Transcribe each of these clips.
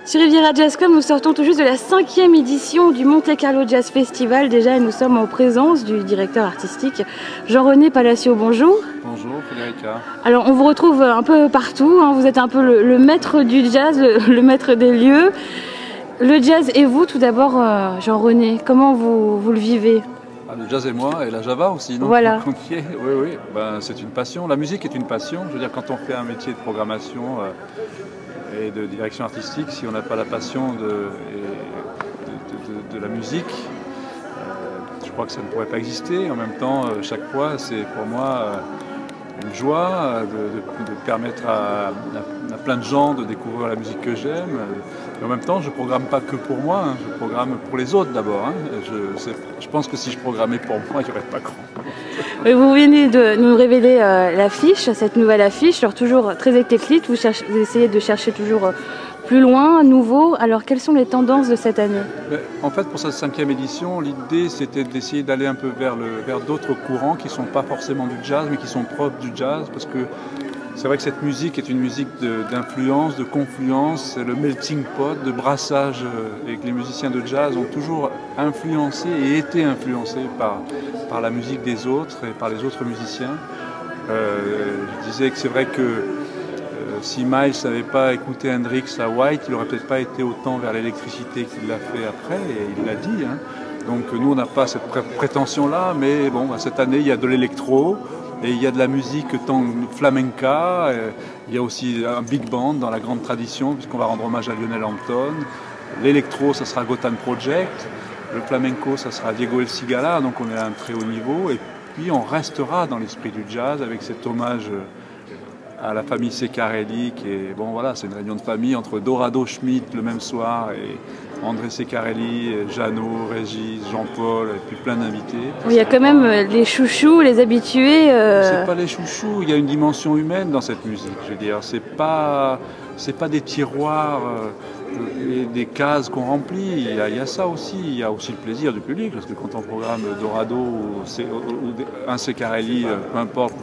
Sur Riviera Jazz Club, nous sortons tout juste de la 5e édition du Monte Carlo Jazz Festival. Déjà, nous sommes en présence du directeur artistique Jean-René Palacio. Bonjour. Bonjour Frédérica. Alors, on vous retrouve un peu partout. Vous êtes un peu le maître du jazz, le maître des lieux. Le jazz et vous, tout d'abord, Jean-René, comment vous le vivez? Le jazz et moi, et la Java aussi, non? Voilà. Oui. C'est une passion. La musique est une passion. Je veux dire, quand on fait un métier de programmation et de direction artistique, si on n'a pas la passion de la musique, je crois que ça ne pourrait pas exister. En même temps, chaque fois, c'est pour moi une joie de permettre à plein de gens de découvrir la musique que j'aime. Et en même temps, je ne programme pas que pour moi, je programme pour les autres d'abord. Je pense que si je programmais pour moi, il n'y aurait pas grand. Vous venez de nous révéler l'affiche, cette nouvelle affiche, alors toujours très éclectique, vous essayez de chercher toujours plus loin, nouveau. Alors quelles sont les tendances de cette année? En fait, pour cette 5e édition, l'idée c'était d'essayer d'aller un peu vers d'autres courants qui ne sont pas forcément du jazz, mais qui sont propres du jazz, parce que c'est vrai que cette musique est une musique d'influence, de confluence, c'est le melting pot, de brassage, et que les musiciens de jazz ont toujours influencé et été influencés par la musique des autres et par les autres musiciens. Je disais que c'est vrai que si Miles n'avait pas écouté Hendrix à White, il n'aurait peut-être pas été autant vers l'électricité qu'il l'a fait après, et il l'a dit. Donc nous, on n'a pas cette prétention-là, mais bon, cette année, il y a de l'électro. Et il y a de la musique flamenca, il y a aussi un big band dans la grande tradition, puisqu'on va rendre hommage à Lionel Hampton. L'électro, ça sera Gotan Project. Le flamenco, ça sera Diego El Cigala, donc on est à un très haut niveau. Et puis on restera dans l'esprit du jazz avec cet hommage à la famille Ceccarelli, qui est, bon voilà, c'est une réunion de famille entre Dorado Schmidt le même soir et André Ceccarelli, Jeannot, Régis, Jean-Paul, et puis plein d'invités. Il y a quand même les chouchous, les habitués. C'est pas les chouchous, il y a une dimension humaine dans cette musique. Je veux dire, c'est pas des tiroirs et des cases qu'on remplit. Il y a ça aussi. Il y a aussi le plaisir du public, parce que quand on programme Dorado ou un Ceccarelli, peu importe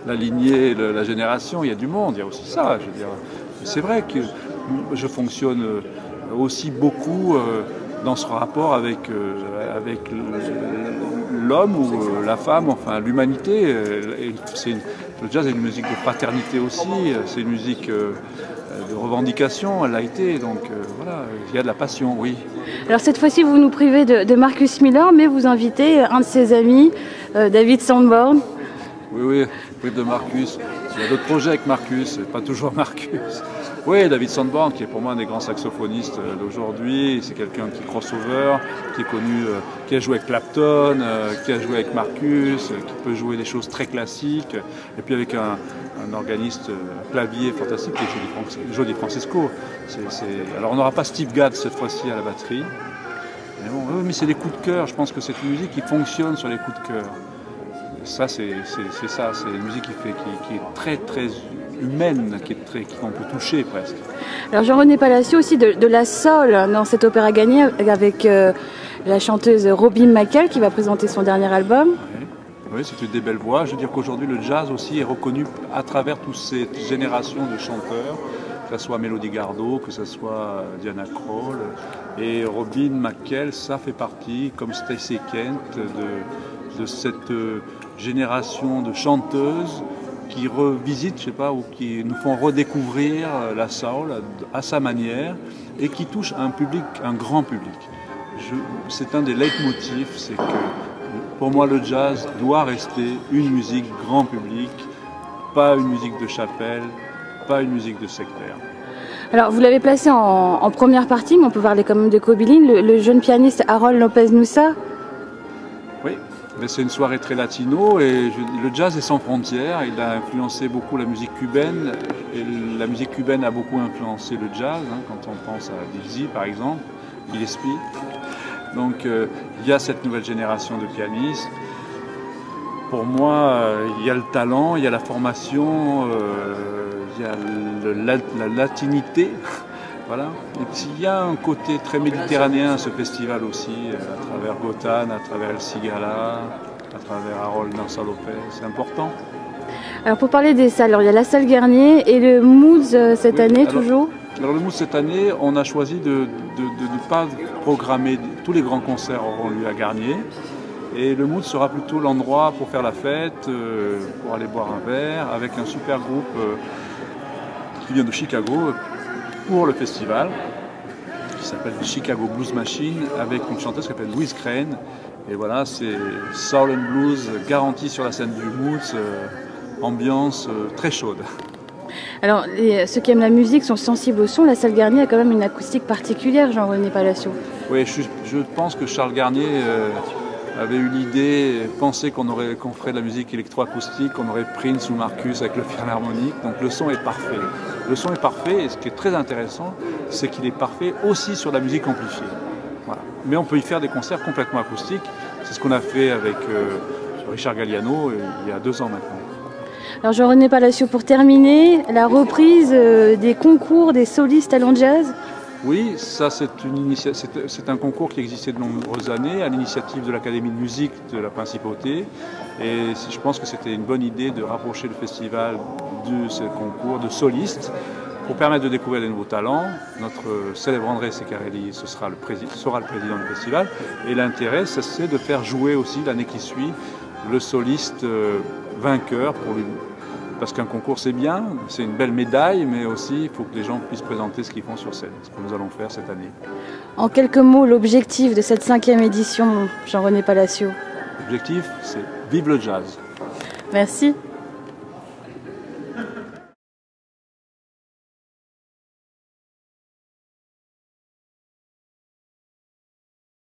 la lignée, la génération, il y a du monde. Il y a aussi ça. Je veux dire, c'est vrai que je fonctionne aussi beaucoup dans ce rapport avec l'homme ou la femme, enfin l'humanité. Le jazz est une musique de fraternité aussi, c'est une musique de revendication, elle l'a été, donc voilà, il y a de la passion, oui. Alors cette fois-ci, vous nous privez de Marcus Miller, mais vous invitez un de ses amis, David Sanborn. Oui, de Marcus. Il y a d'autres projets avec Marcus, pas toujours Marcus. Oui, David Sanborn, qui est pour moi un des grands saxophonistes d'aujourd'hui, c'est quelqu'un qui crossover, qui est connu, qui a joué avec Clapton, qui a joué avec Marcus, qui peut jouer des choses très classiques, et puis avec un organiste clavier fantastique qui est Jody Francisco. Alors on n'aura pas Steve Gadd cette fois-ci à la batterie, mais c'est des coups de cœur, je pense que c'est une musique qui fonctionne sur les coups de cœur. Ça, c'est une musique qui est très très humaine, qu'on peut toucher presque. Alors Jean-René Palacio aussi de la soul dans cet opéra gagné avec la chanteuse Robin McKell qui va présenter son dernier album. Oui, c'est une des belles voix. Je veux dire qu'aujourd'hui le jazz aussi est reconnu à travers toute cette génération de chanteurs, que ce soit Melody Gardot, que ce soit Diana Krall. Et Robin McKell, ça fait partie, comme Stacey Kent, de cette génération de chanteuses qui revisitent, je sais pas, ou qui nous font redécouvrir la soul à sa manière et qui touchent un public, un grand public. C'est un des leitmotifs, c'est que pour moi le jazz doit rester une musique grand public, pas une musique de chapelle, pas une musique de sectaire. Alors vous l'avez placé en première partie, mais on peut parler quand même de Kobilin, le jeune pianiste Harold Lopez Nussa. Oui. Mais c'est une soirée très latino et le jazz est sans frontières. Il a influencé beaucoup la musique cubaine et la musique cubaine a beaucoup influencé le jazz, quand on pense à Dizzy par exemple, Gillespie. Donc il y a cette nouvelle génération de pianistes. Pour moi, il y a le talent, il y a la formation, il y a la latinité. Voilà. Et puis il y a un côté très méditerranéen à ce festival aussi, à travers Gotan, à travers El Cigala, à travers Harold Lopez, c'est important. Alors pour parler des salles, il y a la salle Garnier et le Moods cette année toujours. Alors le Mood cette année, on a choisi de ne pas programmer, tous les grands concerts auront lieu à Garnier. Et le Mood sera plutôt l'endroit pour faire la fête, pour aller boire un verre, avec un super groupe qui vient de Chicago pour le festival, qui s'appelle Chicago Blues Machine, avec une chanteuse qui s'appelle Louise Crane. Et voilà, c'est soul and blues garanti sur la scène du Mood, ambiance très chaude. Alors, ceux qui aiment la musique sont sensibles au son. La salle Garnier a quand même une acoustique particulière, Jean-René Palacio. Oui, je pense que Charles Garnier avait eu l'idée, pensé qu'on ferait de la musique électroacoustique, qu'on aurait Prince ou Marcus avec le philharmonique. Donc le son est parfait. Le son est parfait et ce qui est très intéressant, c'est qu'il est parfait aussi sur la musique amplifiée. Voilà. Mais on peut y faire des concerts complètement acoustiques. C'est ce qu'on a fait avec Richard Galliano il y a 2 ans maintenant. Alors Jean-René Palacio, pour terminer, la reprise des concours des solistes talents jazz. Oui, ça c'est un concours qui existait de nombreuses années à l'initiative de l'Académie de musique de la Principauté. Et je pense que c'était une bonne idée de rapprocher le festival de ce concours de solistes pour permettre de découvrir des nouveaux talents. Notre célèbre André Ceccarelli sera le président du festival. Et l'intérêt, c'est de faire jouer aussi l'année qui suit le soliste vainqueur parce qu'un concours c'est bien, c'est une belle médaille, mais aussi il faut que les gens puissent présenter ce qu'ils font sur scène, ce que nous allons faire cette année. En quelques mots, l'objectif de cette 5e édition, Jean-René Palacio? L'objectif, c'est vive le jazz. Merci.